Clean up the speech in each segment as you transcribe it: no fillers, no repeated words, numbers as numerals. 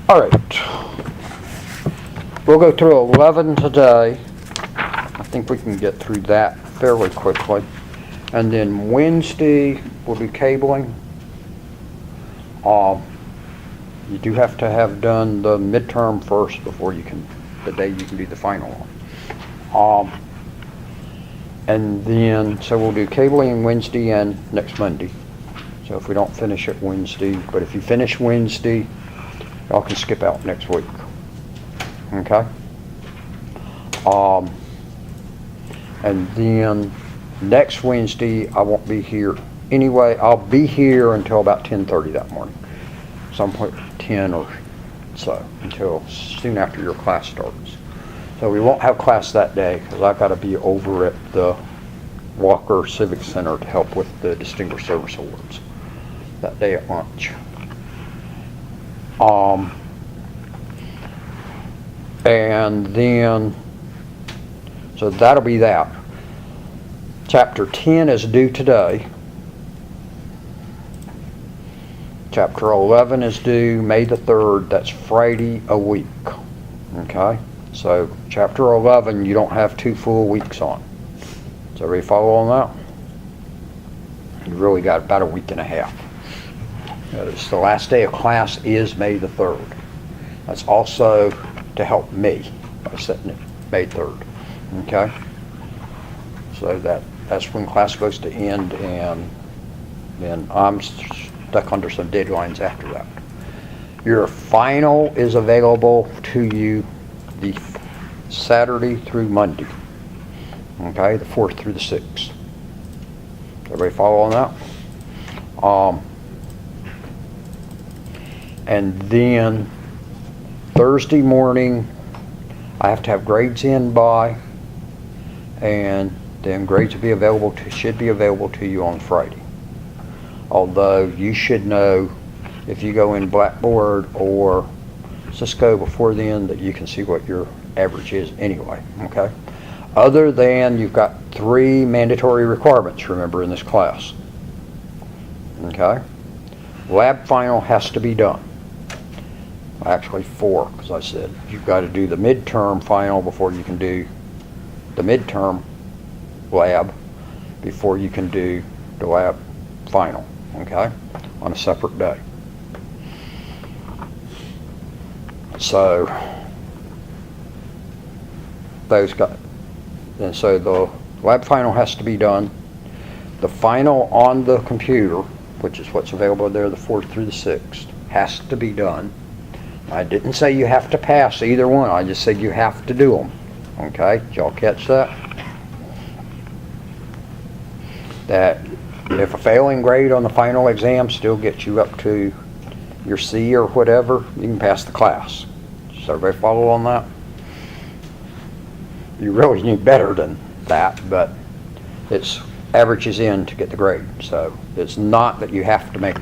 All right. We'll go through 11 today. I think we can get through that fairly quickly. And then Wednesday we'll do cabling. You do have to have done the midterm first before you can, the day you can do the final. And then, so we'll do cabling Wednesday and next Monday. So if we don't finish it Wednesday, but if you finish Wednesday, y'all can skip out next week. Okay? And then next Wednesday, I won't be here anyway. I'll be here until about 10:30 that morning. Some point 10 or so, until soon after your class starts. So we won't have class that day because I've got to be over at the Walker Civic Center to help with the Distinguished Service Awards that day at lunch. And then, so that'll be that. Chapter 10 is due today. Chapter 11 is due May the 3rd. That's Friday a week. Okay? So chapter 11 you don't have 2 full weeks on. Does everybody follow on that? You really got about a week and a half. Notice the last day of class is May the 3rd. That's also to help me by setting it May 3rd. Okay? So that's when class goes to end, and then I'm stuck under some deadlines after that. Your final is available to you the Saturday through Monday. Okay, the 4th through the 6th. Everybody follow on that? And then Thursday morning, I have to have grades in by, and then grades will be available should be available to you on Friday. Although you should know if you go in Blackboard or Cisco before then that you can see what your average is anyway, okay? Other than you've got 3 mandatory requirements, remember, in this class, okay? Lab final has to be done. Actually 4, because I said you've got to do the midterm final before you can do the midterm lab before you can do the lab final, okay, on a separate day. So and so the lab final has to be done. The final on the computer, which is what's available there, the 4th through the 6th, has to be done. I didn't say you have to pass either one. I just said you have to do them. Okay? Did y'all catch that? That if a failing grade on the final exam still gets you up to your C or whatever, you can pass the class. Does everybody follow on that? You really need better than that, but it's averages in to get the grade. So it's not that you have to make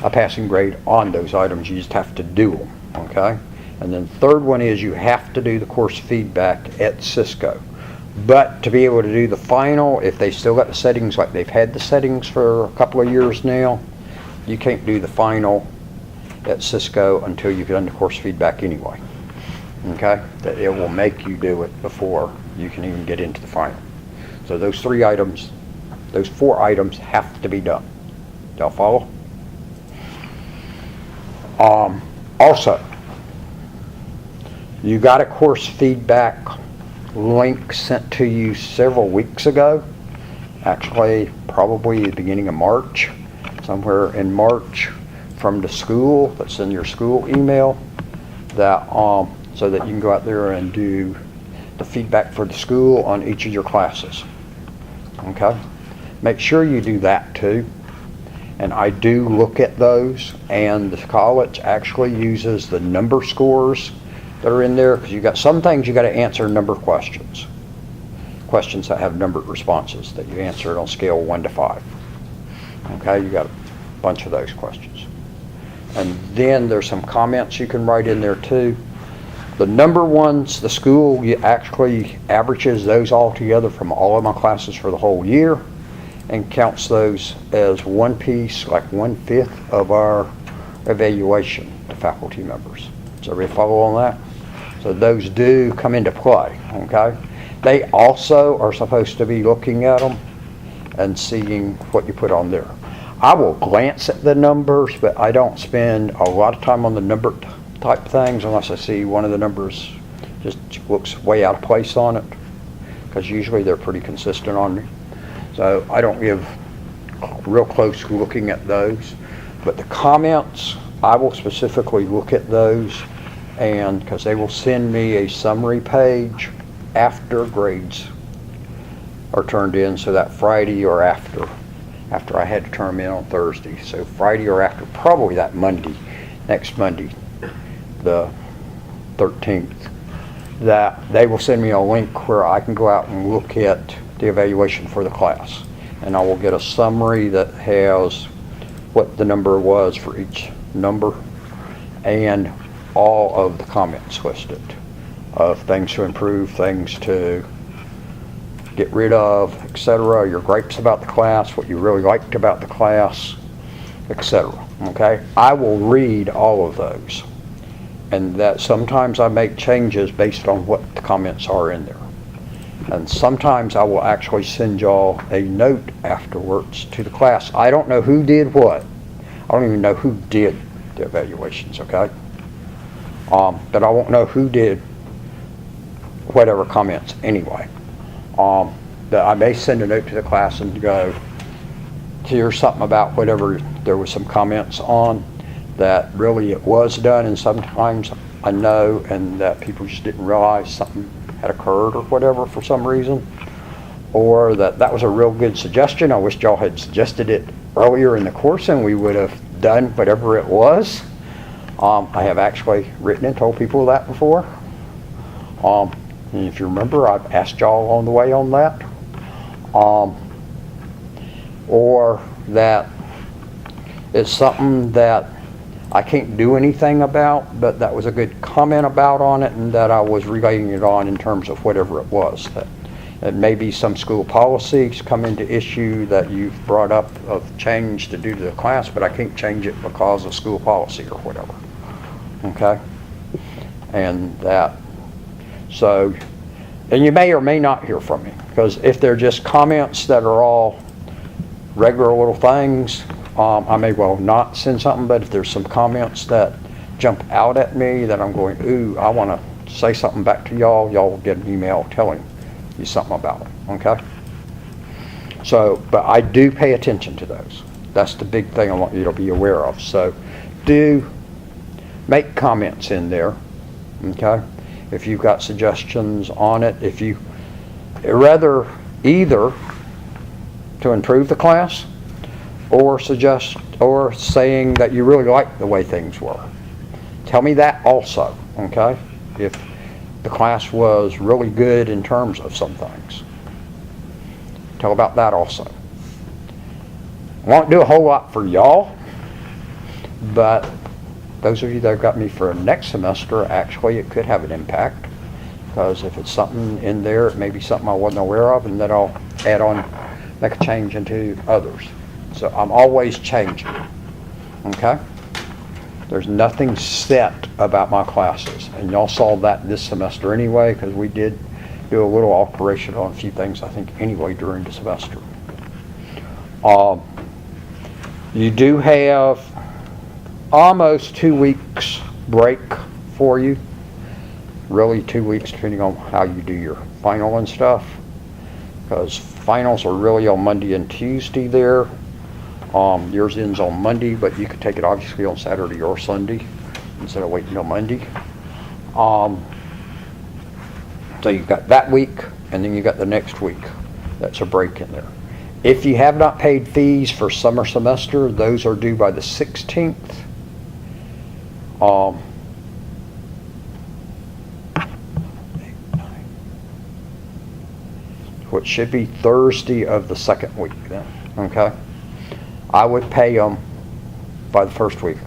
a passing grade on those items, you just have to do them, okay? And then third one is you have to do the course feedback at Cisco. But to be able to do the final, if they still got the settings like they've had the settings for a couple of years now, you can't do the final at Cisco until you've done the course feedback anyway, okay? That it will make you do it before you can even get into the final. So those 4 items have to be done. Y'all follow? Also, you got a course feedback link sent to you several weeks ago. Actually, probably the beginning of March, somewhere in March, from the school. That's in your school email. That so that you can go out there and do the feedback for the school on each of your classes. Okay? Make sure you do that too. And I do look at those, and the college actually uses the number scores that are in there, because you got some things you got to answer number questions that have numbered responses that you answer it on scale 1 to 5. Okay, you got a bunch of those questions. And then there's some comments you can write in there too. The number ones, the school actually averages those all together from all of my classes for the whole year and counts those as one piece, like 1/5 of our evaluation. to faculty members. Does everybody follow on that? So those do come into play, okay? They also are supposed to be looking at them and seeing what you put on there. I will glance at the numbers, but I don't spend a lot of time on the number type things unless I see one of the numbers just looks way out of place on it, because usually they're pretty consistent on me. So I don't give real close looking at those. But the comments, I will specifically look at those, and because they will send me a summary page after grades are turned in, so that Friday or after I had to turn them in on Thursday. So Friday or after, probably that Monday, next Monday, the 13th, that they will send me a link where I can go out and look at the evaluation for the class. And I will get a summary that has what the number was for each number and all of the comments listed of things to improve, things to get rid of, etc. Your gripes about the class, what you really liked about the class, etc. Okay? I will read all of those. And that sometimes I make changes based on what the comments are in there. And sometimes I will actually send y'all a note afterwards to the class. I don't know who did what. I don't even know who did the evaluations, okay? But I won't know who did whatever comments anyway. That I may send a note to the class and go, here's something about whatever there was some comments on that really it was done, and sometimes I know and that people just didn't realize something had occurred or whatever for some reason, or that was a real good suggestion. I wish y'all had suggested it earlier in the course and we would have done whatever it was. I have actually written and told people that before. And if you remember, I've asked y'all on the way on that. Or that it's something that I can't do anything about, but that was a good comment about on it, and that I was relating it on in terms of whatever it was. That maybe some school policies come into issue that you've brought up of change to do to the class, but I can't change it because of school policy or whatever. Okay? And that, so, and you may or may not hear from me, because if they're just comments that are all regular little things, I may well not send something, but if there's some comments that jump out at me that I'm going, ooh, I want to say something back to y'all, y'all will get an email telling you something about it, okay? So, but I do pay attention to those. That's the big thing I want you to be aware of. So, do make comments in there, okay? If you've got suggestions on it, if you rather either to improve the class, or suggest, or saying that you really like the way things were. Tell me that also, okay? If the class was really good in terms of some things. Tell about that also. I won't do a whole lot for y'all, but those of you that have got me for next semester, actually it could have an impact, because if it's something in there, it may be something I wasn't aware of, and then I'll add on, make a change into others. So I'm always changing, okay? There's nothing set about my classes, and y'all saw that this semester anyway, because we did do a little alteration on a few things, I think, anyway, during the semester. You do have almost 2 weeks break for you, really 2 weeks, depending on how you do your final and stuff, because finals are really on Monday and Tuesday there. Yours ends on Monday, but you could take it obviously on Saturday or Sunday instead of waiting till Monday. So you've got that week, and then you got the next week. That's a break in there. If you have not paid fees for summer semester, those are due by the 16th. Which should be Thursday of the second week then, okay? I would pay them by the first week.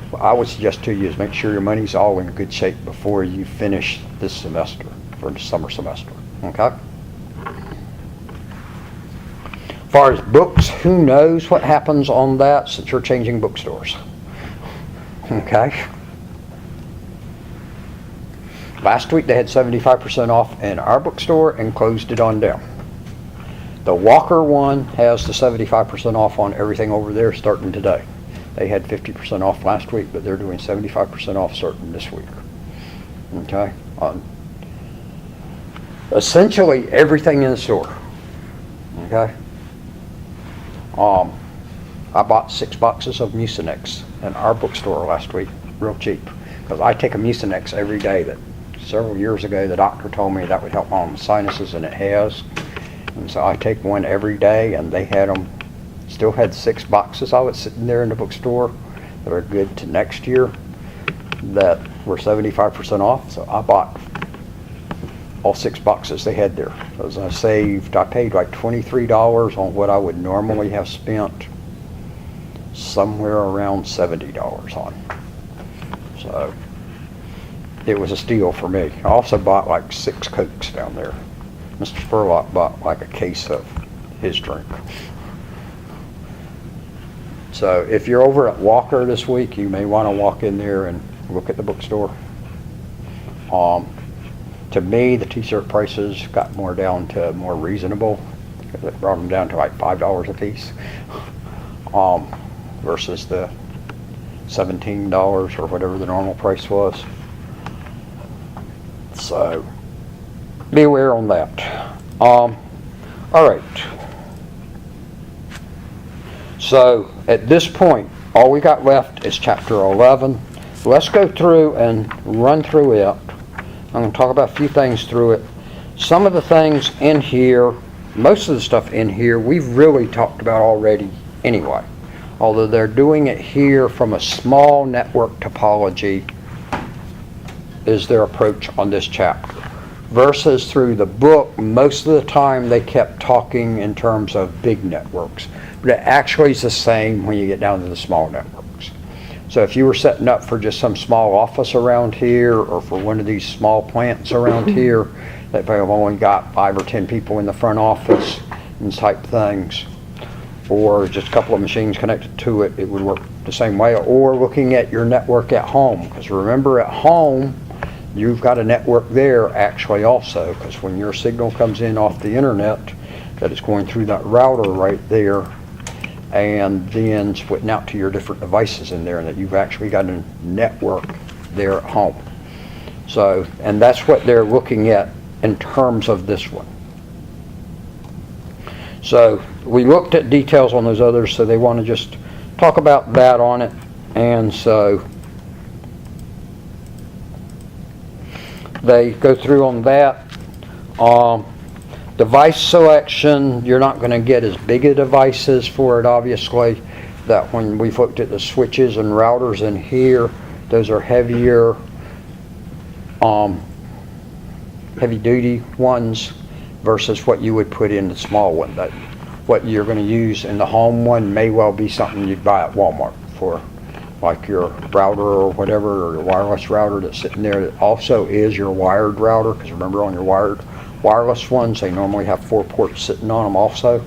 What I would suggest to you is make sure your money's all in good shape before you finish this semester, for the summer semester, okay? As far as books, who knows what happens on that since you're changing bookstores, okay? Last week they had 75% off in our bookstore and closed it on down. The Walker one has the 75% off on everything over there starting today. They had 50% off last week, but they're doing 75% off starting this week. Okay? Essentially everything in the store. Okay? I bought 6 boxes of Mucinex in our bookstore last week, real cheap, because I take a Mucinex every day. That several years ago the doctor told me that would help my sinuses, and it has. And so I take one every day, and they had them, still had 6 boxes of it sitting there in the bookstore that are good to next year that were 75% off. So I bought all 6 boxes they had there. Because I paid like $23 on what I would normally have spent somewhere around $70 on. So it was a steal for me. I also bought like 6 Cokes down there. Mr. Spurlock bought like a case of his drink. So if you're over at Walker this week, you may want to walk in there and look at the bookstore. To me, the t-shirt prices got more down to more reasonable. It brought them down to like $5 a piece, versus the $17 or whatever the normal price was. So be aware on that. All right. So at this point, all we got left is chapter 11. Let's go through and run through it. I'm going to talk about a few things through it. Some of the things in here, most of the stuff in here, we've really talked about already anyway. Although they're doing it here from a small network topology is their approach on this chapter. Versus through the book, most of the time they kept talking in terms of big networks. But it actually is the same when you get down to the small networks. So if you were setting up for just some small office around here, or for one of these small plants around here that may have only got 5 or 10 people in the front office and type things, or just a couple of machines connected to it, it would work the same way. Or looking at your network at home, because remember at home you've got a network there actually also, because when your signal comes in off the internet, that is going through that router right there and then splitting out to your different devices in there, and that you've actually got a network there at home. So, and that's what they're looking at in terms of this one. So we looked at details on those others, so they want to just talk about that on it. And so they go through on that. Device selection, you're not going to get as big a devices for it, obviously. That when we've looked at the switches and routers in here, those are heavier, heavy duty ones versus what you would put in the small one. That what you're going to use in the home one may well be something you'd buy at Walmart for, like your router or whatever, or your wireless router that's sitting there that also is your wired router, because remember on your wireless ones they normally have 4 ports sitting on them also,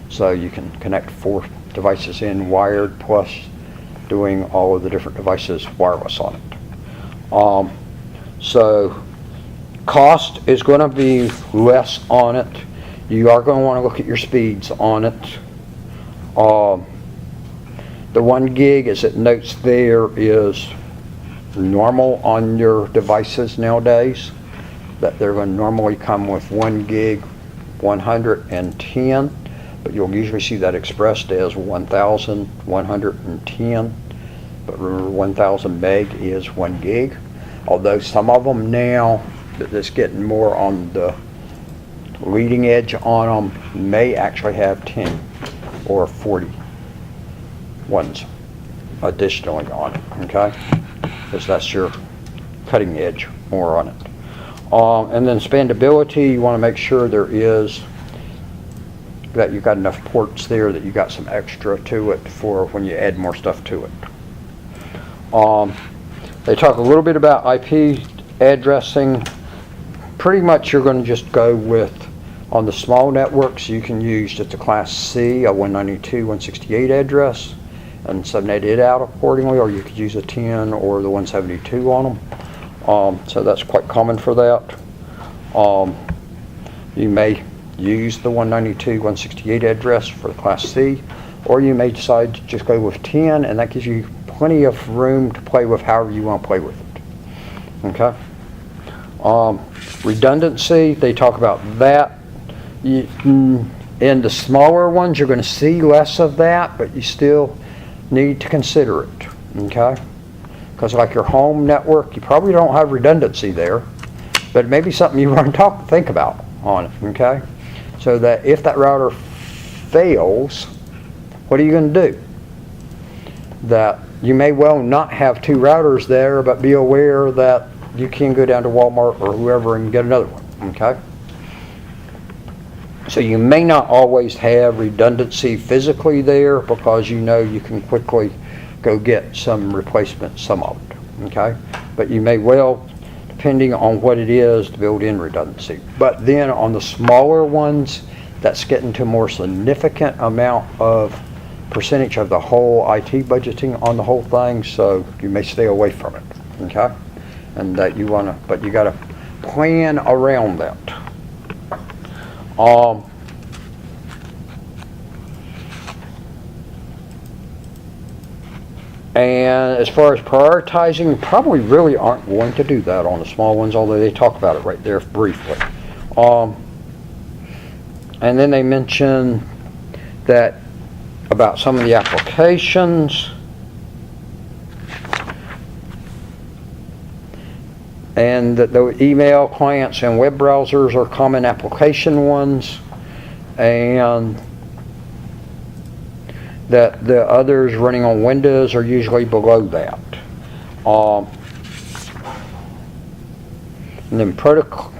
so you can connect 4 devices in wired, plus doing all of the different devices wireless on it. So cost is going to be less on it. You are going to want to look at your speeds on it. The 1 gig, as it notes there, is normal on your devices nowadays. That they're going to normally come with 1 gig 110, but you'll usually see that expressed as 1110. But remember, 1000 meg is 1 gig. Although some of them now, that's getting more on the leading edge on them, may actually have 10 or 40 ones additionally on it, okay? Because that's your cutting edge more on it. And then expandability, you want to make sure there is, that you've got enough ports there that you got some extra to it for when you add more stuff to it. They talk a little bit about IP addressing. Pretty much you're going to just go with, on the small networks, you can use just a class C, a 192.168 address, and 788 out accordingly, or you could use a 10 or the 172 on them. So that's quite common for that. You may use the 192.168 address for the Class C, or you may decide to just go with 10, and that gives you plenty of room to play with however you want to play with it. Okay? Redundancy, they talk about that. In the smaller ones, you're going to see less of that, but you still need to consider it. Okay? Because like your home network, you probably don't have redundancy there, but it may be something you want to think about on it. Okay? So that if that router fails, what are you going to do? That you may well not have two routers there, but be aware that you can go down to Walmart or whoever and get another one. Okay? So you may not always have redundancy physically there, because you know you can quickly go get some replacement, some of it. Okay? But you may well, depending on what it is, to build in redundancy. But then on the smaller ones, that's getting to a more significant amount of percentage of the whole IT budgeting on the whole thing, so you may stay away from it. Okay? And that you want to, but you got to plan around that. And as far as prioritizing, probably really aren't going to do that on the small ones, although they talk about it right there briefly. And then they mention that about some of the applications, and that the email clients and web browsers are common application ones, and that the others running on Windows are usually below that. And then protocol,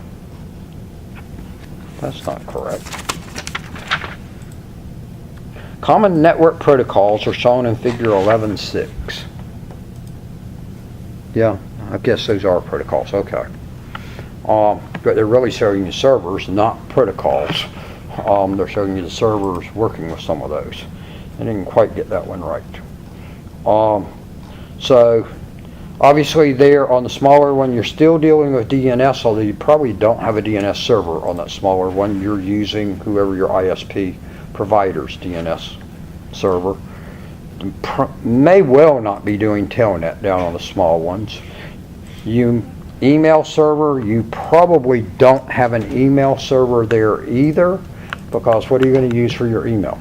that's not correct. Common network protocols are shown in figure 11.6. Yeah, I guess those are protocols, okay. But they're really showing you servers, not protocols. They're showing you the servers working with some of those. I didn't quite get that one right. So obviously there on the smaller one, you're still dealing with DNS, although you probably don't have a DNS server on that smaller one. You're using whoever your ISP provider's DNS server. You may well not be doing telnet down on the small ones. Email server, you probably don't have an email server there either, because what are you going to use for your email?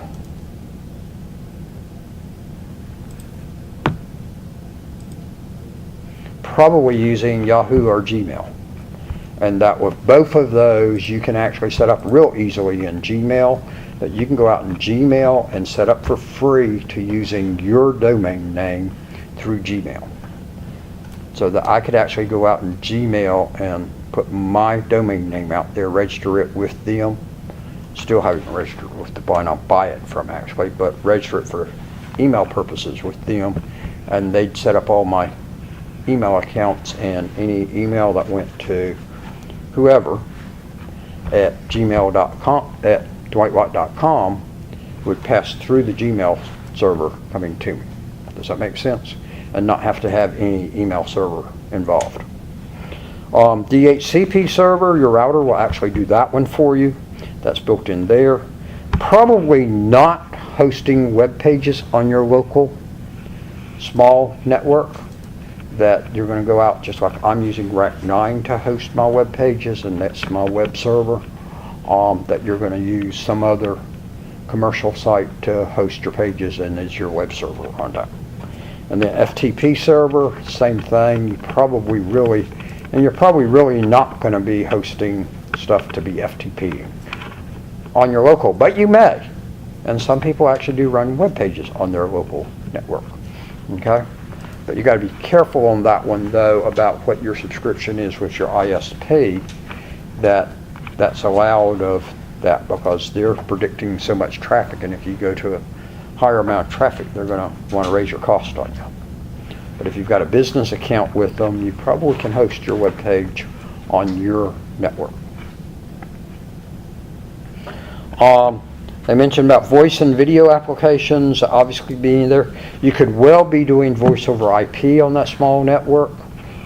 Probably using Yahoo or Gmail. And that with both of those, you can actually set up real easily in Gmail, that you can go out in Gmail and set up for free to using your domain name through Gmail. So that I could actually go out in Gmail and put my domain name out there, register it with them. Still haven't registered with the one I'll buy it from actually, but register it for email purposes with them, and they'd set up all my email accounts, and any email that went to whoever at gmail.com, at dwightwatt.com, would pass through the Gmail server coming to me. Does that make sense? And not have to have any email server involved. DHCP server, your router will actually do that one for you. That's built in there. Probably not hosting web pages on your local small network, that you're going to go out just like I'm using Rack 9 to host my web pages, and that's my web server. That you're going to use some other commercial site to host your pages, and is your web server on that. And then FTP server, same thing. You're probably really not going to be hosting stuff to be FTP on your local, but you may. And some people actually do run web pages on their local network. Okay? But you got to be careful on that one though about what your subscription is with your ISP, that's allowed of that, because they're predicting so much traffic, and if you go to a higher amount of traffic, they're going to want to raise your cost on you. But if you've got a business account with them, you probably can host your web page on your network. They mentioned about voice and video applications obviously being there. You could well be doing voice over IP on that small network,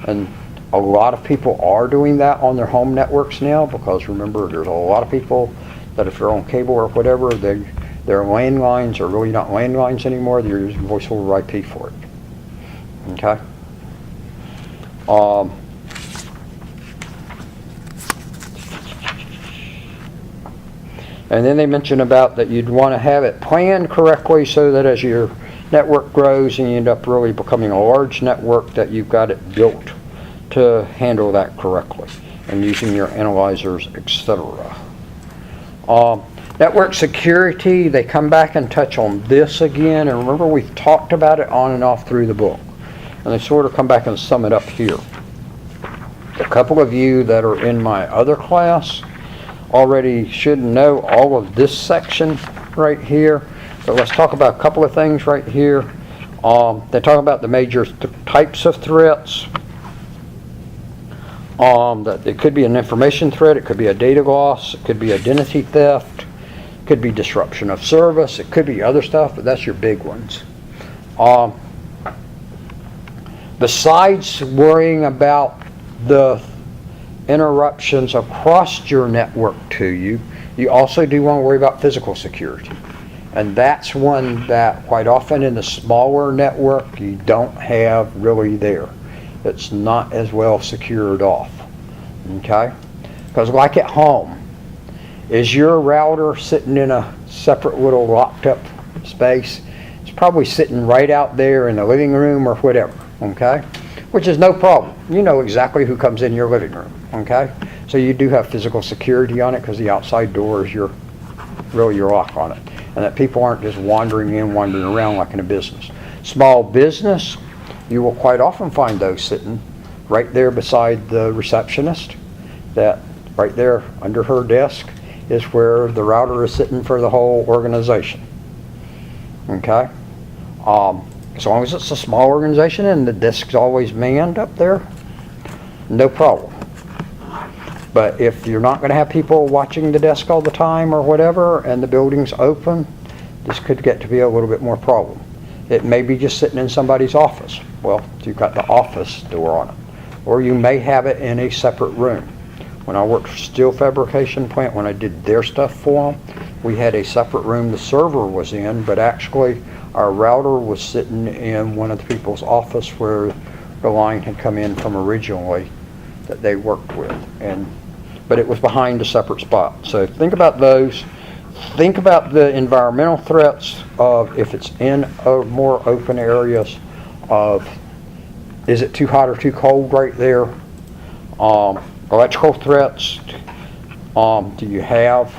and A lot of people are doing that on their home networks now, because remember, there's a lot of people that if they're on cable or whatever, their landlines are really not landlines anymore. They're using voice over IP for it. Okay? And then they mention about that you'd want to have it planned correctly so that as your network grows and you end up really becoming a large network, that you've got it built to handle that correctly and using your analyzers, etc. Network security, they come back and touch on this again, and remember we've talked about it on and off through the book, and they sort of come back and sum it up here. A couple of you that are in my other class already should know all of this section right here, but let's talk about a couple of things right here. They talk about the major types of threats. That it could be an information threat, it could be a data loss, it could be identity theft, it could be disruption of service, it could be other stuff, but that's your big ones. Besides worrying about the interruptions across your network to you, you also do want to worry about physical security. And that's one that quite often in the smaller network you don't have really there. It's not as well secured off. Okay? Because like at home, is your router sitting in a separate little locked up space? It's probably sitting right out there in the living room or whatever. Okay? Which is no problem. You know exactly who comes in your living room. Okay? So you do have physical security on it, because the outside door is really your lock on it. And that people aren't just wandering in, wandering around like in a business. Small business, you will quite often find those sitting right there beside the receptionist. That right there under her desk is where the router is sitting for the whole organization. Okay? As long as it's a small organization and the desk's always manned up there, no problem. But if you're not going to have people watching the desk all the time or whatever, and the building's open, this could get to be a little bit more problem. It may be just sitting in somebody's office. Well, you've got the office door on it. Or you may have it in a separate room. When I worked for steel fabrication plant, when I did their stuff for them, we had a separate room the server was in, but actually our router was sitting in one of the people's office where the line had come in from originally that they worked with. But it was behind a separate spot. So think about those. Think about the environmental threats of if it's in more open areas of, is it too hot or too cold right there? Electrical threats, do you have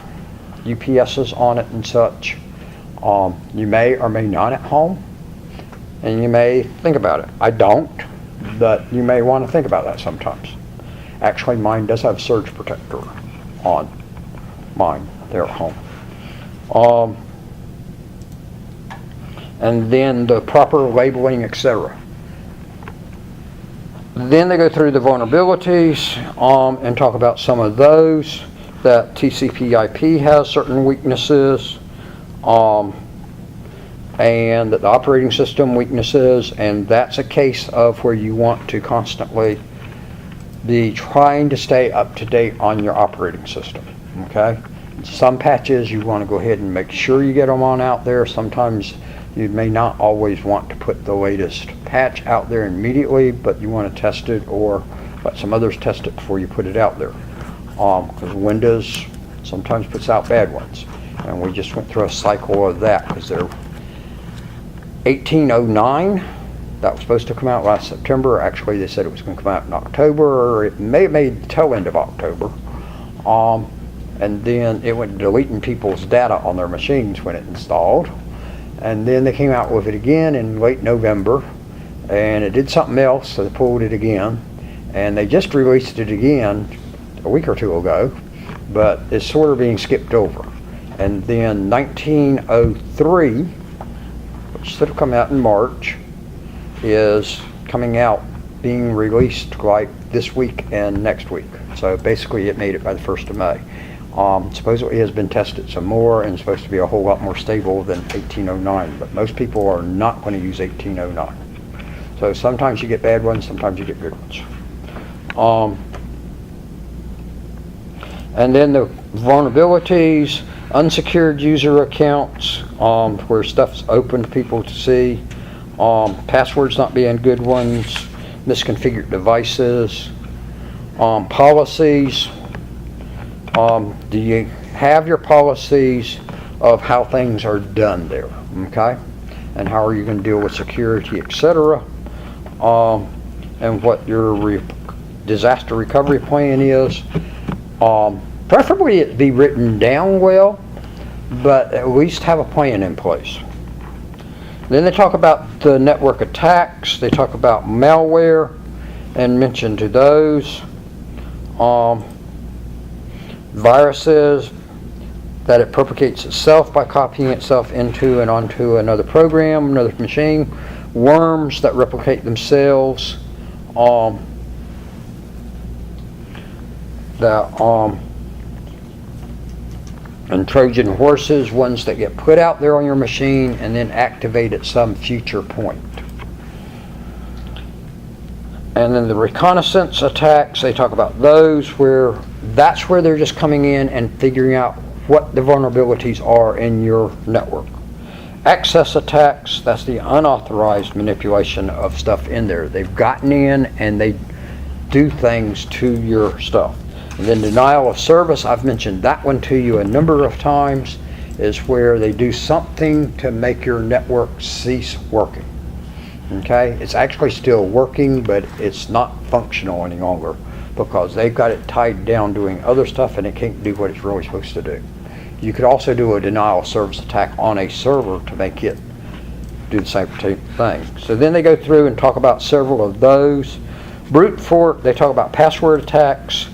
UPSs on it and such? You may or may not at home, and you may think about it. I don't, but you may want to think about that sometimes. Actually, mine does have surge protector on mine there at home. And then the proper labeling, etc. Then they go through the vulnerabilities and talk about some of those, that TCP/IP has certain weaknesses, and that the operating system weaknesses, and that's a case of where you want to constantly be trying to stay up to date on your operating system. Okay? Some patches you want to go ahead and make sure you get them on out there. Sometimes you may not always want to put the latest patch out there immediately, but you want to test it or let some others test it before you put it out there. Because Windows sometimes puts out bad ones. And we just went through a cycle of that, because they're 1809, that was supposed to come out last September. Actually, they said it was going to come out in October, or it may have made the tail end of October. And then it went deleting people's data on their machines when it installed. And then they came out with it again in late November, and it did something else, so they pulled it again. And they just released it again a week or two ago, but it's sort of being skipped over. And then 1903, which should have come out in March, is coming out, being released like this week and next week. So basically it made it by the 1st of May. Supposedly it has been tested some more and supposed to be a whole lot more stable than 1809, but most people are not going to use 1809. So sometimes you get bad ones, sometimes you get good ones. And then the vulnerabilities, unsecured user accounts, where stuff's open to people to see, passwords not being good ones, misconfigured devices, policies. Do you have your policies of how things are done there, okay? And how are you going to deal with security, etc. And what your disaster recovery plan is. Preferably it be written down well, but at least have a plan in place. Then they talk about the network attacks. They talk about malware and mention to those. Viruses, that it propagates itself by copying itself into and onto another program, another machine. Worms that replicate themselves. And Trojan horses, ones that get put out there on your machine and then activate at some future point. And then the reconnaissance attacks, they talk about those where that's where they're just coming in and figuring out what the vulnerabilities are in your network. Access attacks, that's the unauthorized manipulation of stuff in there. They've gotten in and they do things to your stuff. And then denial of service, I've mentioned that one to you a number of times, is where they do something to make your network cease working. Okay? It's actually still working, but it's not functional any longer because they've got it tied down doing other stuff and it can't do what it's really supposed to do. You could also do a denial of service attack on a server to make it do the same thing. So then they go through and talk about several of those. Brute force, they talk about password attacks.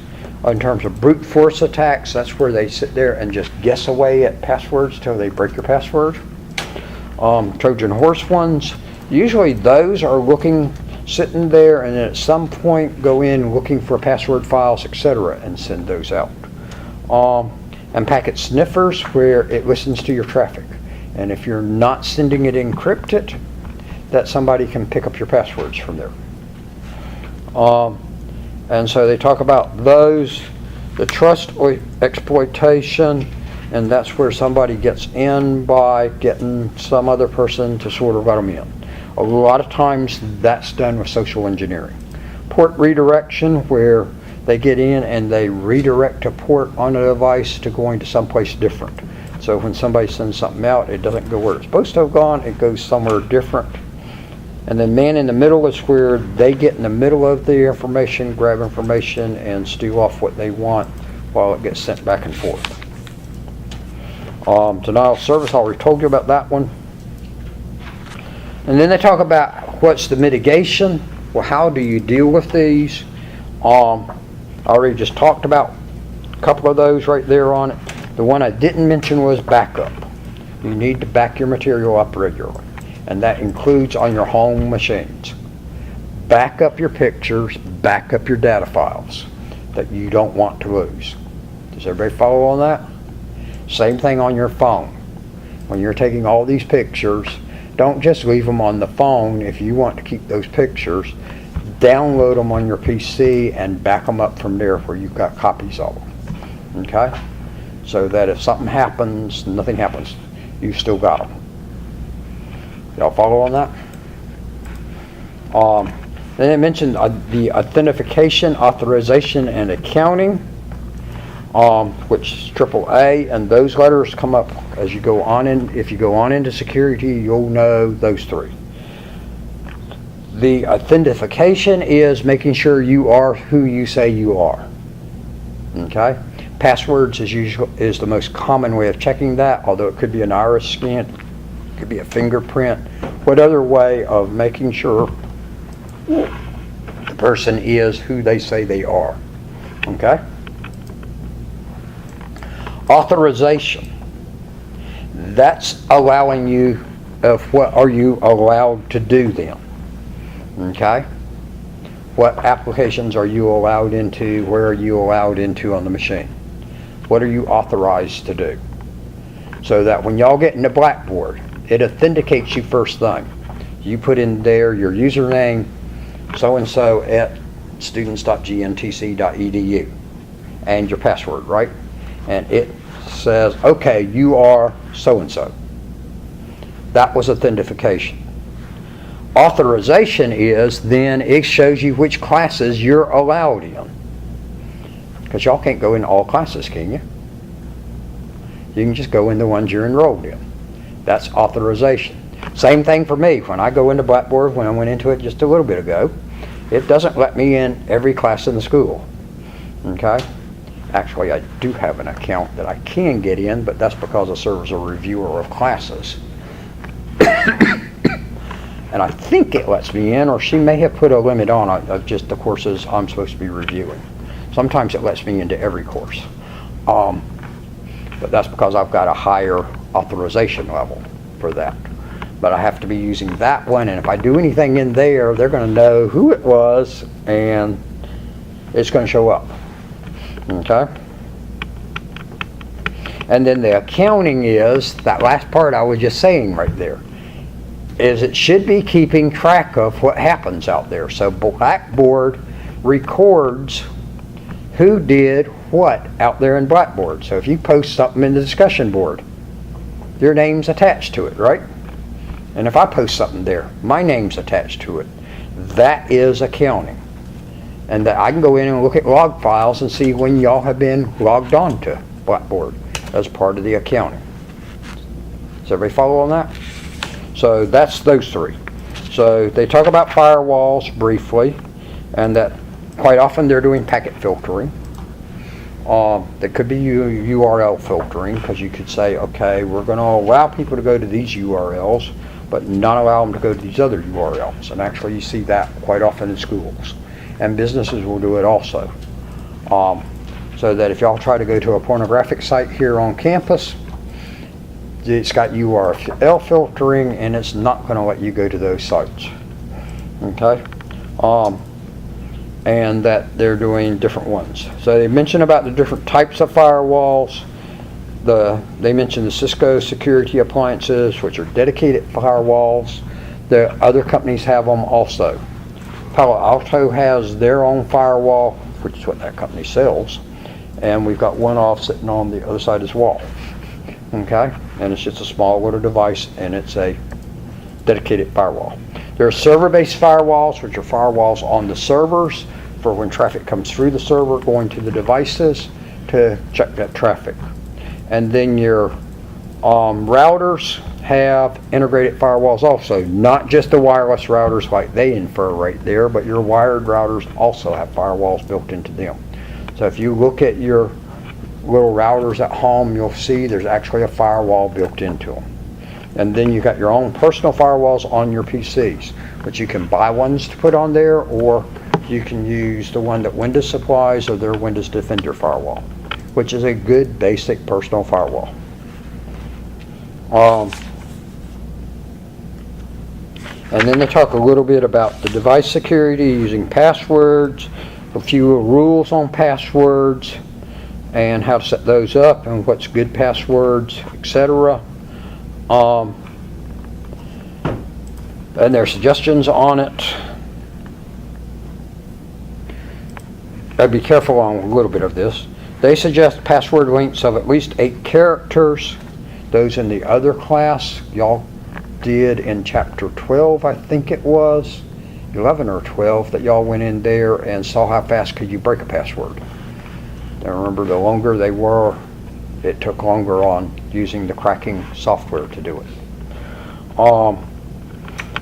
In terms of brute force attacks, that's where they sit there and just guess away at passwords till they break your password. Trojan horse ones, usually those are sitting there and at some point go in looking for password files, etc. and send those out. And packet sniffers, where it listens to your traffic. And if you're not sending it encrypted, that somebody can pick up your passwords from there. And so they talk about those, the trust exploitation, and that's where somebody gets in by getting some other person to sort of let them in. A lot of times that's done with social engineering. Port redirection, where they get in and they redirect a port on a device to going to someplace different. So when somebody sends something out, it doesn't go where it's supposed to have gone, it goes somewhere different. And then man in the middle is where they get in the middle of the information, grab information, and steal off what they want while it gets sent back and forth. Denial of service, I already told you about that one. And then they talk about what's the mitigation. Well, how do you deal with these? I already just talked about a couple of those right there on it. The one I didn't mention was backup. You need to back your material up regularly. And that includes on your home machines. Back up your pictures, back up your data files that you don't want to lose. Does everybody follow on that? Same thing on your phone. When you're taking all these pictures, don't just leave them on the phone. If you want to keep those pictures, download them on your PC and back them up from there where you've got copies of them. Okay? So that if something happens, nothing happens. You've still got them. Y'all follow on that? Then I mentioned the authentication, authorization, and accounting, which is AAA, and those letters come up as you go on in. If you go on into security, you'll know those three. The authentication is making sure you are who you say you are. Okay? Passwords is the most common way of checking that, although it could be an iris scan, it could be a fingerprint. What other way of making sure the person is who they say they are? Okay? Authorization. That's allowing you of what are you allowed to do then. Okay? What applications are you allowed into? Where are you allowed into on the machine? What are you authorized to do? So that when y'all get into Blackboard, it authenticates you first thing. You put in there your username, so-and-so at students.gntc.edu, and your password, right? And it says, okay, you are so-and-so. That was authentication. Authorization is then it shows you which classes you're allowed in. Because y'all can't go in all classes, can you? You can just go in the ones you're enrolled in. That's authorization. Same thing for me. When I go into Blackboard, when I went into it just a little bit ago, it doesn't let me in every class in the school. Okay? Actually, I do have an account that I can get in, but that's because I serve as a reviewer of classes. And I think it lets me in, or she may have put a limit on it of just the courses I'm supposed to be reviewing. Sometimes it lets me into every course. But that's because I've got a higher authorization level for that. But I have to be using that one, and if I do anything in there, they're going to know who it was, and it's going to show up. Okay? And then the accounting is, that last part I was just saying right there, is it should be keeping track of what happens out there. So Blackboard records who did what out there in Blackboard. So if you post something in the discussion board, your name's attached to it, right? And if I post something there, my name's attached to it. That is accounting. And that I can go in and look at log files and see when y'all have been logged on to Blackboard as part of the accounting. Does everybody follow on that? So that's those three. So they talk about firewalls briefly, and that quite often they're doing packet filtering. That could be URL filtering, because you could say, okay, we're going to allow people to go to these URLs, but not allow them to go to these other URLs. And actually you see that quite often in schools. And businesses will do it also. So that if y'all try to go to a pornographic site here on campus, it's got URL filtering, and it's not going to let you go to those sites. Okay? And that they're doing different ones. So they mention about the different types of firewalls. They mention the Cisco security appliances, which are dedicated firewalls. The other companies have them also. Palo Alto has their own firewall, which is what that company sells. And we've got one off sitting on the other side of this wall. Okay? And it's just a small little device, and it's a dedicated firewall. There are server-based firewalls, which are firewalls on the servers for when traffic comes through the server going to the devices to check that traffic. And then your routers have integrated firewalls also, not just the wireless routers like they infer right there, but your wired routers also have firewalls built into them. So if you look at your little routers at home, you'll see there's actually a firewall built into them. And then you got your own personal firewalls on your PCs, but you can buy ones to put on there, or you can use the one that Windows supplies, or their Windows Defender firewall, which is a good basic personal firewall. And then they talk a little bit about the device security using passwords, a few rules on passwords, and how to set those up, and what's good passwords, etc. And there are suggestions on it. I'd be careful on a little bit of this. They suggest password lengths of at least 8 characters. Those in the other class, y'all did in chapter 12, I think it was, 11 or 12, that y'all went in there and saw how fast could you break a password. I remember the longer they were, it took longer on using the cracking software to do it.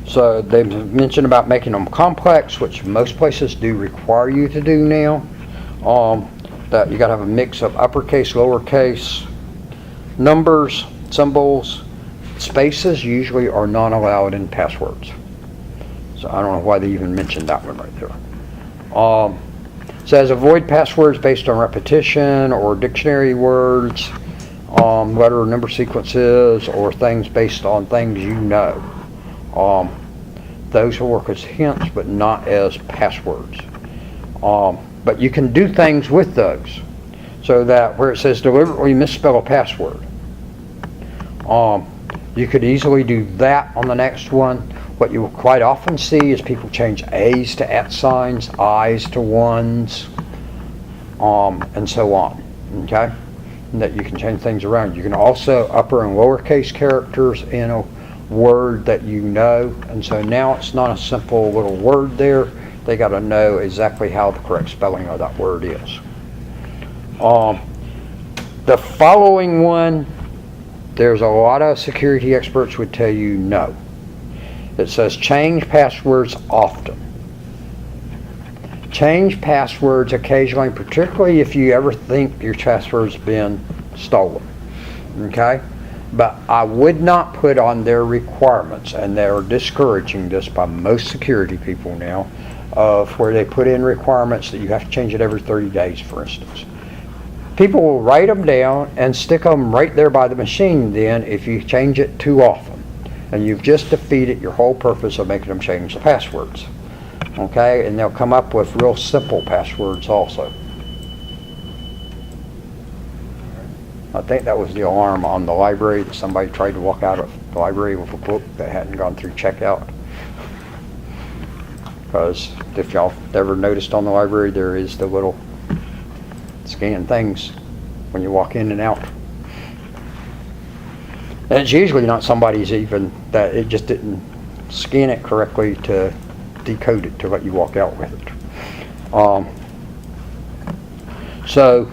So they mentioned about making them complex, which most places do require you to do now. That you got to have a mix of uppercase, lowercase, numbers, symbols, spaces usually are not allowed in passwords. So I don't know why they even mentioned that one right there. Says avoid passwords based on repetition or dictionary words, letter or number sequences, or things based on things you know. Those will work as hints, but not as passwords. But you can do things with those, so that where it says deliberately misspell a password, you could easily do that on the next one, What you will quite often see is people change A's to @ signs, I's to 1s, and so on, okay? And that you can change things around. You can also upper and lowercase characters in a word that you know, and so now it's not a simple little word there. They got to know exactly how the correct spelling of that word is. The following one, there's a lot of security experts would tell you no. It says change passwords often. Change passwords occasionally, particularly if you ever think your password's been stolen. Okay? But I would not put on their requirements, and they're discouraging this by most security people now, of where they put in requirements that you have to change it every 30 days, for instance. People will write them down and stick them right there by the machine then if you change it too often. And you've just defeated your whole purpose of making them change the passwords. Okay? And they'll come up with real simple passwords also. I think that was the alarm on the library that somebody tried to walk out of the library with a book that hadn't gone through checkout. Because if y'all ever noticed on the library, there is the little scan things when you walk in and out. And it's usually not somebody's even, that it just didn't scan it correctly to decode it to let you walk out with it. So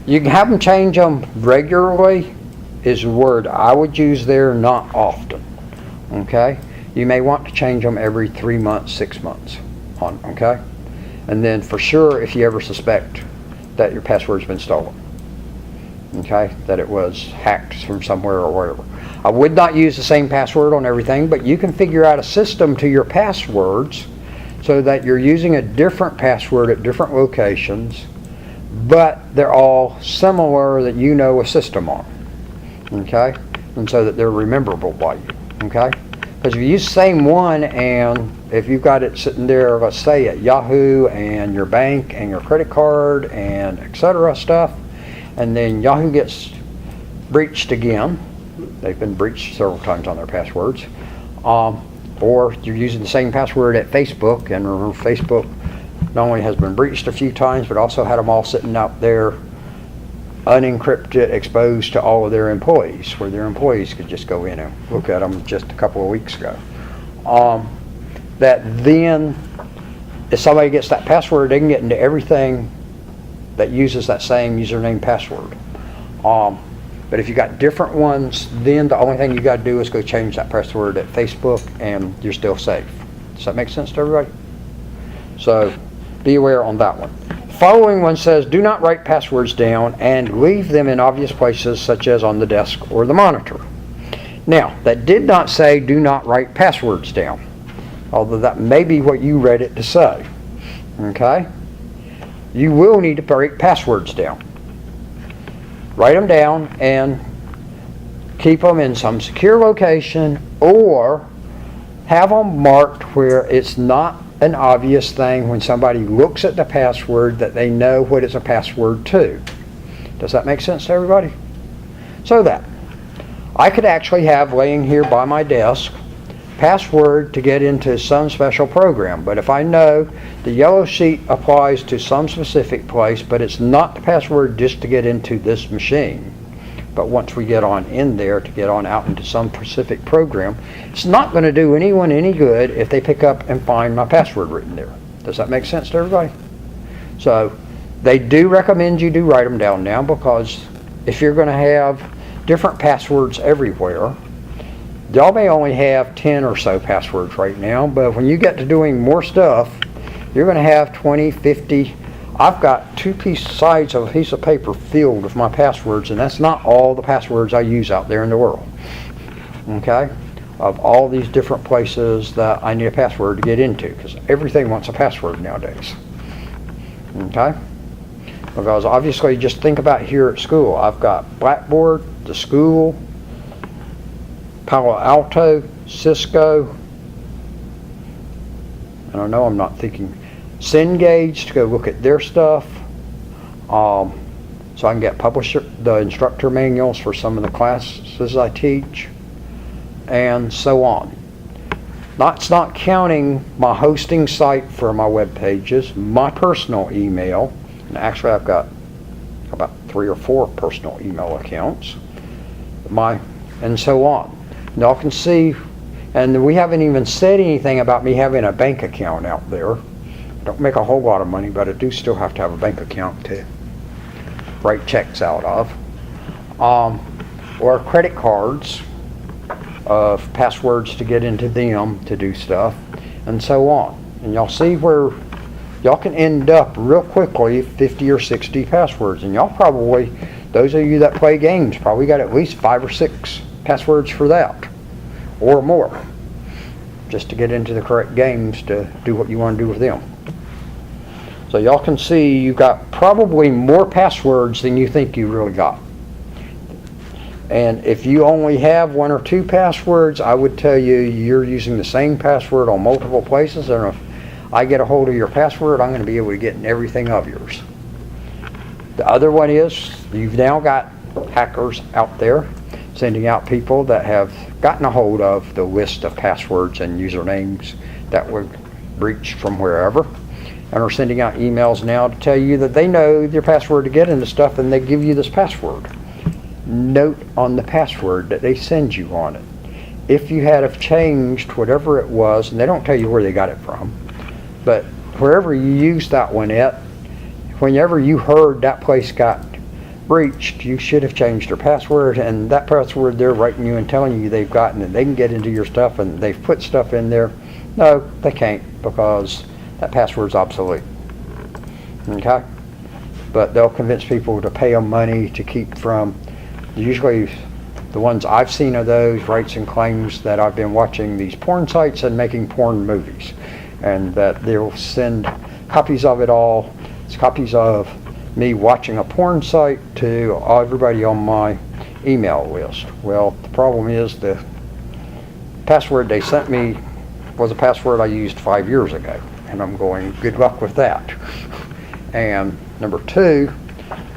you can have them change them regularly is the word I would use there, not often. Okay? You may want to change them every 3 months, 6 months. Okay? And then for sure, if you ever suspect that your password's been stolen. Okay? That it was hacked from somewhere or wherever. I would not use the same password on everything, but you can figure out a system to your passwords so that you're using a different password at different locations, but they're all similar that you know a system on. Okay? And so that they're rememberable by you. Okay? Because if you use the same one, and if you've got it sitting there, let's say at Yahoo and your bank and your credit card and etc. stuff, and then Yahoo gets breached again, they've been breached several times on their passwords, or you're using the same password at Facebook, and remember Facebook not only has been breached a few times, but also had them all sitting out there unencrypted, exposed to all of their employees, where their employees could just go in and look at them just a couple of weeks ago. That then, if somebody gets that password, they can get into everything that uses that same username password. But if you got different ones, then the only thing you got to do is go change that password at Facebook, and you're still safe. Does that make sense to everybody? So be aware on that one. Following one says, do not write passwords down and leave them in obvious places such as on the desk or the monitor. Now, that did not say do not write passwords down, although that may be what you read it to say. Okay? You will need to write passwords down. Write them down and keep them in some secure location, or have them marked where it's not an obvious thing when somebody looks at the password that they know what it's a password to. Does that make sense to everybody? So that I could actually have laying here by my desk password to get into some special program, but if I know the yellow sheet applies to some specific place, but it's not the password just to get into this machine, but once we get on in there to get on out into some specific program, it's not going to do anyone any good if they pick up and find my password written there. Does that make sense to everybody? So they do recommend you do write them down now, because if you're going to have different passwords everywhere, y'all may only have 10 or so passwords right now, but when you get to doing more stuff, you're going to have 20, 50. I've got 2 sides of a piece of paper filled with my passwords, and that's not all the passwords I use out there in the world. Okay? Of all these different places that I need a password to get into, because everything wants a password nowadays. Okay? Because obviously, just think about here at school. I've got Blackboard, the school, Palo Alto, Cisco, and I know I'm not thinking, Cengage to go look at their stuff, so I can get the instructor manuals for some of the classes I teach, and so on. That's not counting my hosting site for my web pages, my personal email, and actually I've got about 3 or 4 personal email accounts, and so on. Y'all can see, and we haven't even said anything about me having a bank account out there. I don't make a whole lot of money, but I do still have to have a bank account to write checks out of. Or credit cards of passwords to get into them to do stuff, and so on. And y'all see where y'all can end up real quickly 50 or 60 passwords, and y'all probably, those of you that play games, probably got at least 5 or 6 passwords for that or more, just to get into the correct games to do what you want to do with them. So y'all can see you got probably more passwords than you think you really got. And if you only have 1 or 2 passwords, I would tell you you're using the same password on multiple places, and if I get a hold of your password, I'm going to be able to get in everything of yours. The other one is, you've now got hackers out there sending out people that have gotten a hold of the list of passwords and usernames that were breached from wherever, and are sending out emails now to tell you that they know your password to get into stuff, and they give you this password. Note on the password that they send you on it. If you had have changed whatever it was, and they don't tell you where they got it from, but wherever you used that one at, whenever you heard that place got breached, you should have changed your password, and that password they're writing you and telling you they've gotten, and they can get into your stuff, and they've put stuff in there. No, they can't, because that password's obsolete. Okay? But they'll convince people to pay them money to keep from, usually the ones I've seen of those rights and claims that I've been watching these porn sites and making porn movies, and that they'll send copies of it all. It's copies of me watching a porn site to everybody on my email list. Well, the problem is the password they sent me was a password I used 5 years ago, and I'm going, good luck with that. And number 2,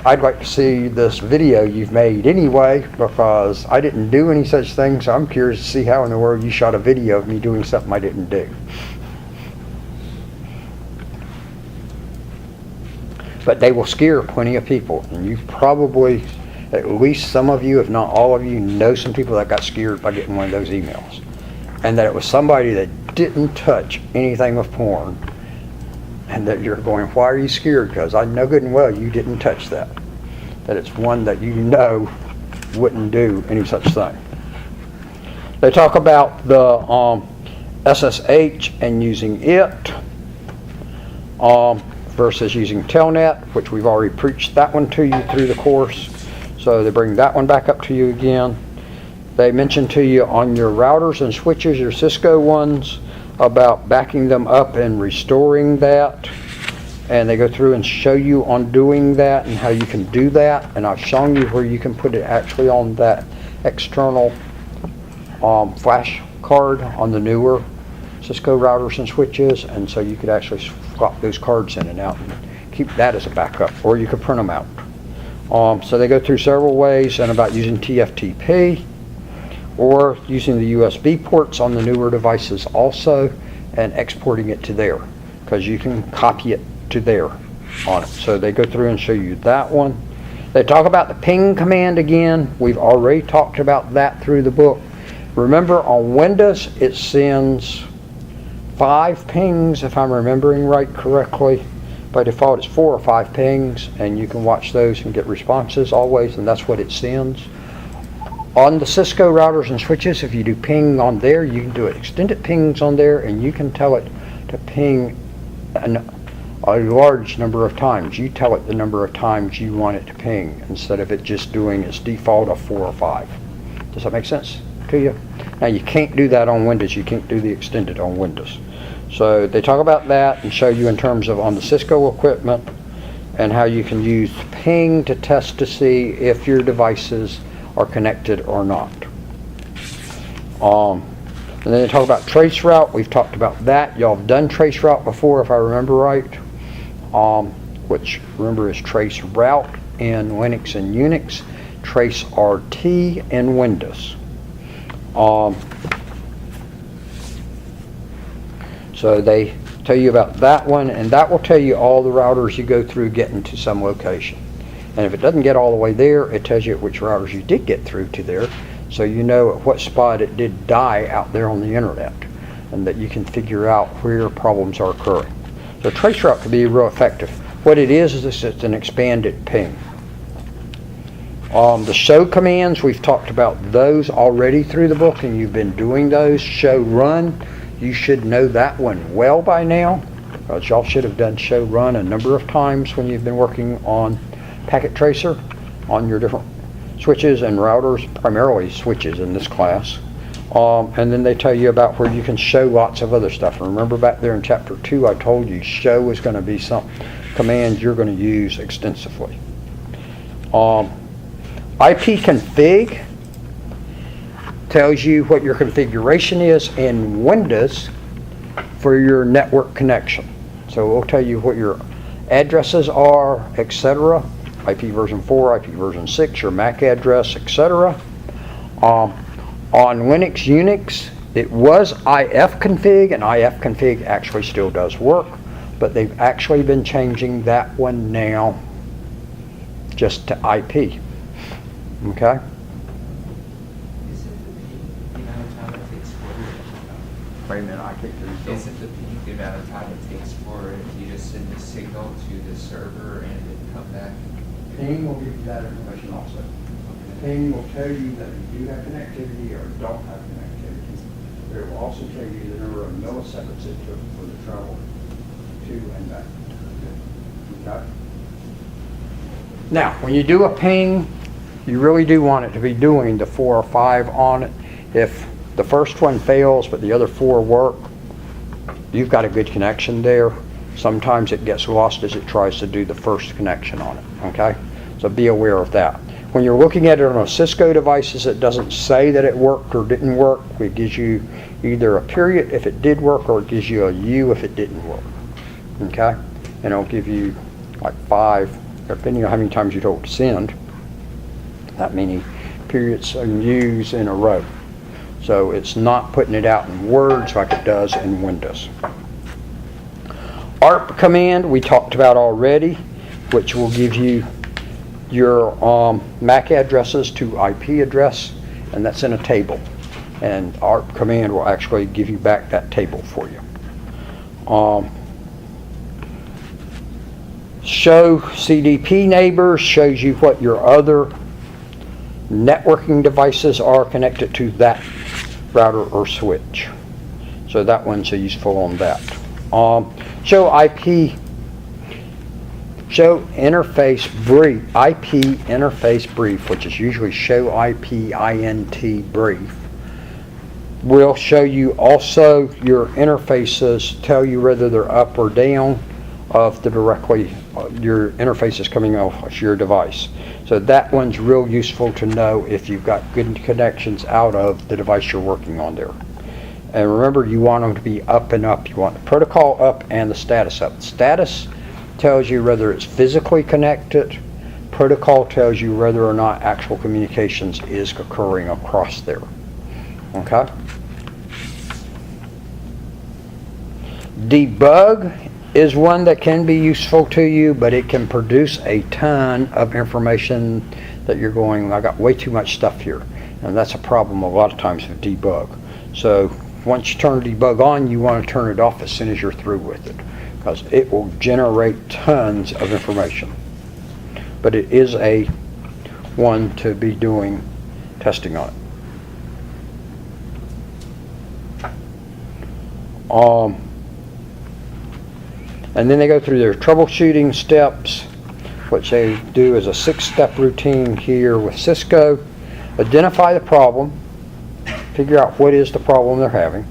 I'd like to see this video you've made anyway, because I didn't do any such thing, so I'm curious to see how in the world you shot a video of me doing something I didn't do. But they will scare plenty of people, and you probably, at least some of you, if not all of you, know some people that got scared by getting one of those emails, and that it was somebody that didn't touch anything with porn, and that you're going, why are you scared? Because I know good and well you didn't touch that. That it's one that you know wouldn't do any such thing. They talk about the SSH and using it versus using Telnet, which we've already preached that one to you through the course. So they bring that one back up to you again. They mention to you on your routers and switches, your Cisco ones, about backing them up and restoring that, and they go through and show you on doing that and how you can do that, and I've shown you where you can put it actually on that external flash card on the newer Cisco routers and switches, and so you could actually swap those cards in and out and keep that as a backup, or you could print them out. So they go through several ways and about using TFTP, or using the USB ports on the newer devices also, and exporting it to there, because you can copy it to there on it. So they go through and show you that one. They talk about the ping command again. We've already talked about that through the book. Remember, on Windows it sends 5 pings, if I'm remembering right correctly. By default it's 4 or 5 pings, and you can watch those and get responses always, and that's what it sends. On the Cisco routers and switches, if you do ping on there, you can do it extended pings on there, and you can tell it to ping a large number of times. You tell it the number of times you want it to ping, instead of it just doing its default of 4 or 5. Does that make sense to you? Now you can't do that on Windows. You can't do the extended on Windows. So they talk about that and show you in terms of on the Cisco equipment, and how you can use ping to test to see if your devices are connected or not. And then they talk about traceroute. We've talked about that. Y'all have done traceroute before, if I remember right, which remember is traceroute in Linux and Unix, traceRT in Windows. So they tell you about that one, and that will tell you all the routers you go through getting to some location. And if it doesn't get all the way there, it tells you which routers you did get through to there, so you know at what spot it did die out there on the internet, and that you can figure out where problems are occurring. So traceroute can be real effective. What it is it's an expanded ping. The show commands, we've talked about those already through the book, and you've been doing those. Show run, you should know that one well by now, because y'all should have done show run a number of times when you've been working on packet tracer on your different switches and routers, primarily switches in this class. And then they tell you about where you can show lots of other stuff. And remember back there in chapter 2, I told you show is going to be some command you're going to use extensively. ipconfig tells you what your configuration is in Windows for your network connection. So it'll tell you what your addresses are, etc. IP version 4, IP version 6, your MAC address, etc. On Linux, Unix, it was ifconfig, and ifconfig actually still does work, but they've actually been changing that one now just to IP. Okay? Is it the amount of time it takes for it? Wait a minute, I can't hear you. Is it the amount of time it takes for it? You just send the signal to the server and then come back? Ping will give you that information also. Ping will tell you that you do have connectivity or don't have connectivity. It will also tell you the number of milliseconds it took for the travel to and back. Okay? Now, when you do a ping, you really do want it to be doing the 4 or 5 on it. If the first one fails but the other 4 work, you've got a good connection there. Sometimes it gets lost as it tries to do the first connection on it. Okay? So be aware of that. When you're looking at it on a Cisco devices, it doesn't say that it worked or didn't work. It gives you either a period if it did work, or it gives you a U if it didn't work. Okay? And it'll give you like 5, depending on how many times you told to send, that many periods and U's in a row. So it's not putting it out in words like it does in Windows. ARP command we talked about already, which will give you your MAC addresses to IP address, and that's in a table. And ARP command will actually give you back that table for you. Show CDP neighbors shows you what your other networking devices are connected to that router or switch. So that one's useful on that. Show interface brief, IP interface brief, which is usually show IP INT brief, will show you also your interfaces, tell you whether they're up or down of the directly your interface is coming off your device. So that one's real useful to know if you've got good connections out of the device you're working on there. And remember, you want them to be up and up. You want the protocol up and the status up. Status tells you whether it's physically connected. Protocol tells you whether or not actual communications is occurring across there. Okay? Debug is one that can be useful to you, but it can produce a ton of information that you're going, I got way too much stuff here. And that's a problem a lot of times with debug. So once you turn debug on, you want to turn it off as soon as you're through with it, because it will generate tons of information. But it is a one to be doing testing on it. And then they go through their troubleshooting steps, which they do as a 6-step routine here with Cisco. Identify the problem, figure out what is the problem they're having,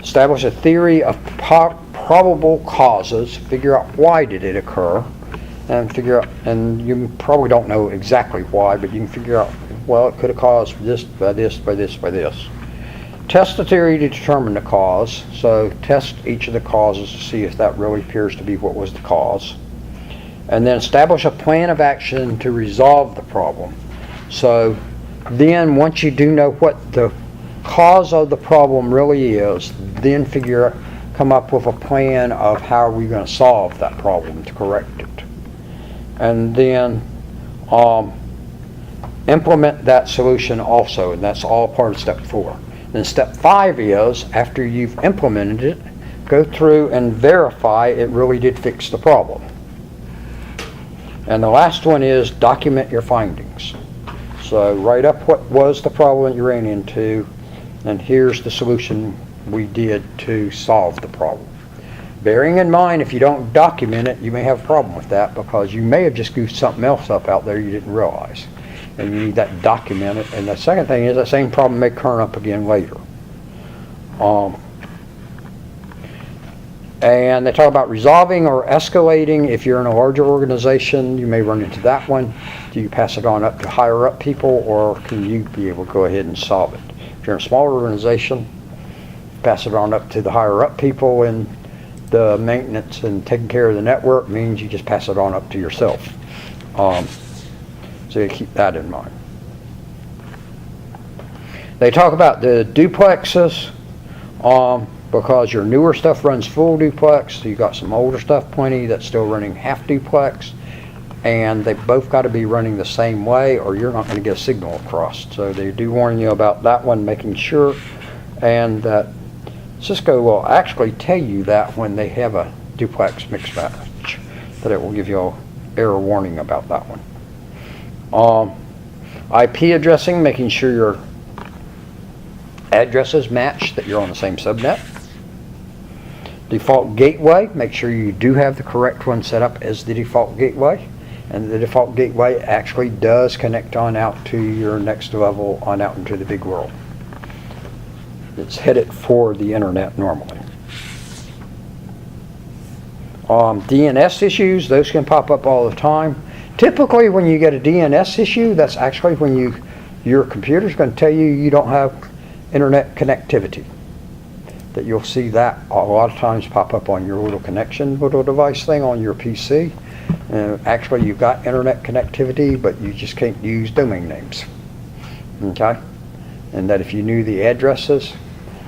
establish a theory of probable causes, figure out why did it occur, and figure out, and you probably don't know exactly why, but you can figure out, well, it could have caused this by this by this by this. Test the theory to determine the cause. So test each of the causes to see if that really appears to be what was the cause. And then establish a plan of action to resolve the problem. So then once you do know what the cause of the problem really is, then come up with a plan of how we're going to solve that problem to correct it. And then implement that solution also, and that's all part of step 4. Then step 5 is, after you've implemented it, go through and verify it really did fix the problem. And the last one is document your findings. So write up what was the problem you ran into, and here's the solution we did to solve the problem. Bearing in mind, if you don't document it, you may have a problem with that, because you may have just goofed something else up out there you didn't realize. And you need that documented. And the second thing is, that same problem may turn up again later. And they talk about resolving or escalating. If you're in a larger organization, you may run into that one. Do you pass it on up to higher up people, or can you be able to go ahead and solve it? If you're in a smaller organization, pass it on up to the higher up people, and the maintenance and taking care of the network means you just pass it on up to yourself. So you keep that in mind. They talk about the duplexes, because your newer stuff runs full duplex, so you got some older stuff plenty that's still running half duplex, and they both got to be running the same way or you're not going to get a signal across. So they do warn you about that one, making sure, and that Cisco will actually tell you that when they have a duplex mix match, that it will give you an error warning about that one. IP addressing, making sure your addresses match, that you're on the same subnet. Default gateway, make sure you do have the correct one set up as the default gateway, and the default gateway actually does connect on out to your next level on out into the big world. It's headed for the internet normally. DNS issues, those can pop up all the time. Typically when you get a DNS issue, that's actually when your computer's going to tell you you don't have internet connectivity. That you'll see that a lot of times pop up on your little device thing on your PC. Actually you've got internet connectivity, but you just can't use domain names. Okay? And that if you knew the addresses,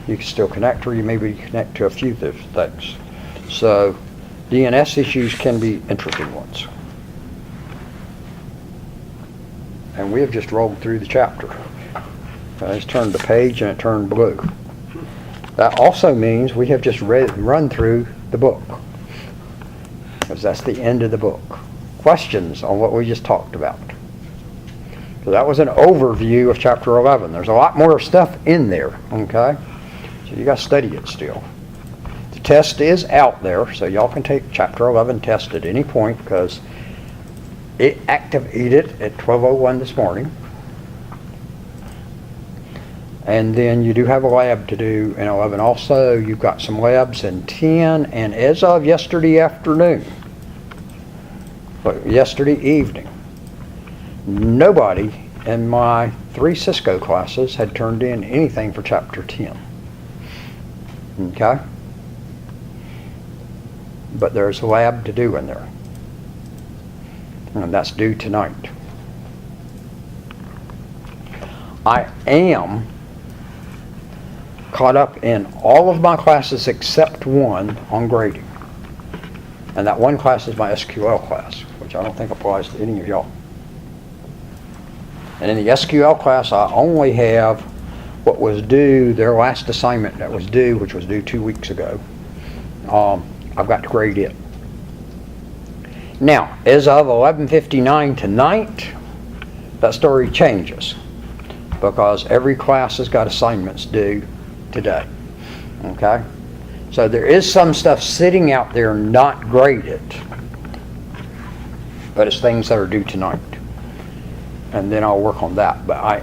you can still connect, or you maybe connect to a few things. So DNS issues can be interesting ones. And we have just rolled through the chapter. I just turned the page and it turned blue. That also means we have just run through the book, because that's the end of the book. Questions on what we just talked about. So that was an overview of chapter 11. There's a lot more stuff in there, okay? So you got to study it still. The test is out there, so y'all can take chapter 11 test at any point, because it activated at 12:01 this morning. And then you do have a lab to do in 11 also. You've got some labs in 10, and as of yesterday afternoon, yesterday evening, nobody in my 3 Cisco classes had turned in anything for chapter 10. Okay? But there's a lab to do in there. And that's due tonight. I am caught up in all of my classes except one on grading. And that one class is my SQL class, which I don't think applies to any of y'all. And in the SQL class, I only have what was due, their last assignment that was due, which was due 2 weeks ago. I've got to grade it. Now, as of 11:59 tonight, that story changes, because every class has got assignments due today. Okay? So there is some stuff sitting out there not graded, but it's things that are due tonight. And then I'll work on that. But I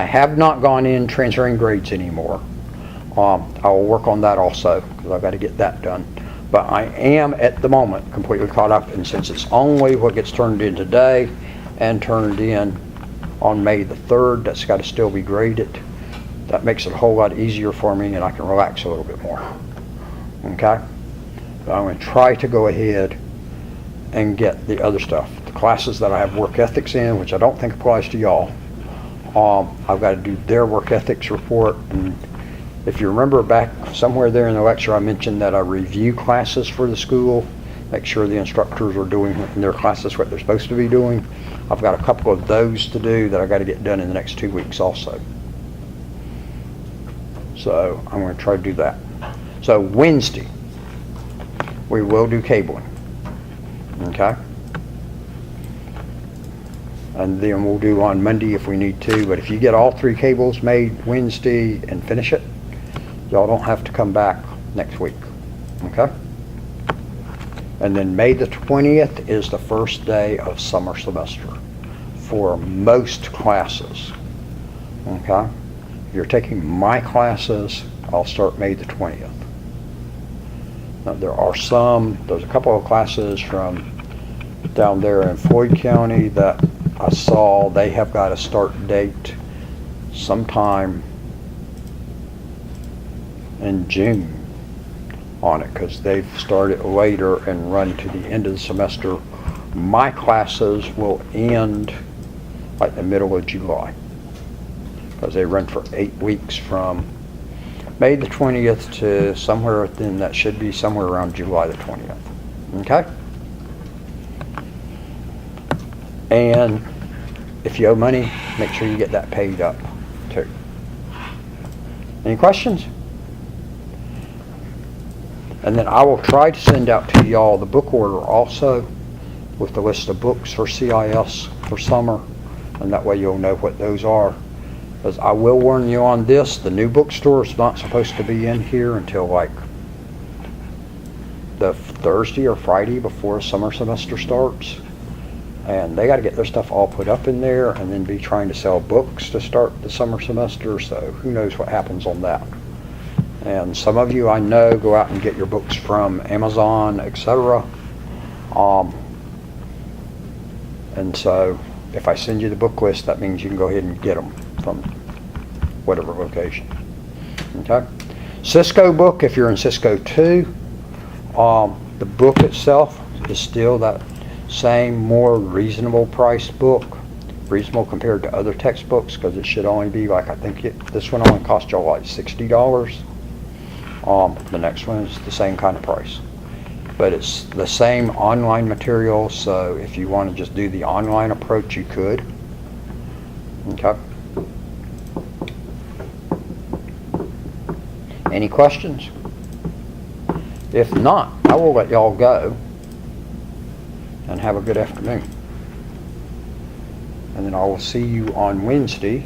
have not gone in transferring grades anymore. I will work on that also, because I've got to get that done. But I am at the moment completely caught up, and since it's only what gets turned in today and turned in on May the 3rd, that's got to still be graded. That makes it a whole lot easier for me, and I can relax a little bit more. Okay? But I'm going to try to go ahead and get the other stuff. The classes that I have work ethics in, which I don't think applies to y'all, I've got to do their work ethics report. And if you remember back somewhere there in the lecture, I mentioned that I review classes for the school, make sure the instructors are doing in their classes what they're supposed to be doing. I've got a couple of those to do that I got to get done in the next 2 weeks also. So I'm going to try to do that. So Wednesday, we will do cabling. Okay? And then we'll do on Monday if we need to. But if you get all 3 cables made Wednesday and finish it, y'all don't have to come back next week. Okay? And then May the 20th is the first day of summer semester for most classes. Okay? If you're taking my classes, I'll start May the 20th. Now, there's a couple of classes from down there in Floyd County that I saw they have got a start date sometime in June on it because they've started later and run to the end of the semester. My classes will end like the middle of July because they run for 8 weeks from May the 20th to somewhere within, that should be somewhere around July the 20th. Okay? And if you owe money, make sure you get that paid up too. Any questions? And then I will try to send out to y'all the book order also with the list of books for CIS for summer, and that way you'll know what those are. Because I will warn you on this, the new bookstore is not supposed to be in here until like the Thursday or Friday before summer semester starts. And they got to get their stuff all put up in there and then be trying to sell books to start the summer semester, so who knows what happens on that. And some of you I know go out and get your books from Amazon, etc. And so if I send you the book list, that means you can go ahead and get them from whatever location. Okay? Cisco book, if you're in Cisco 2, the book itself is still that same more reasonable priced book, reasonable compared to other textbooks, because it should only be like, I think this one only cost y'all like $60. The next one is the same kind of price, but it's the same online material, so if you want to just do the online approach, you could. Okay. Any questions? If not, I will let y'all go and have a good afternoon. And then I will see you on Wednesday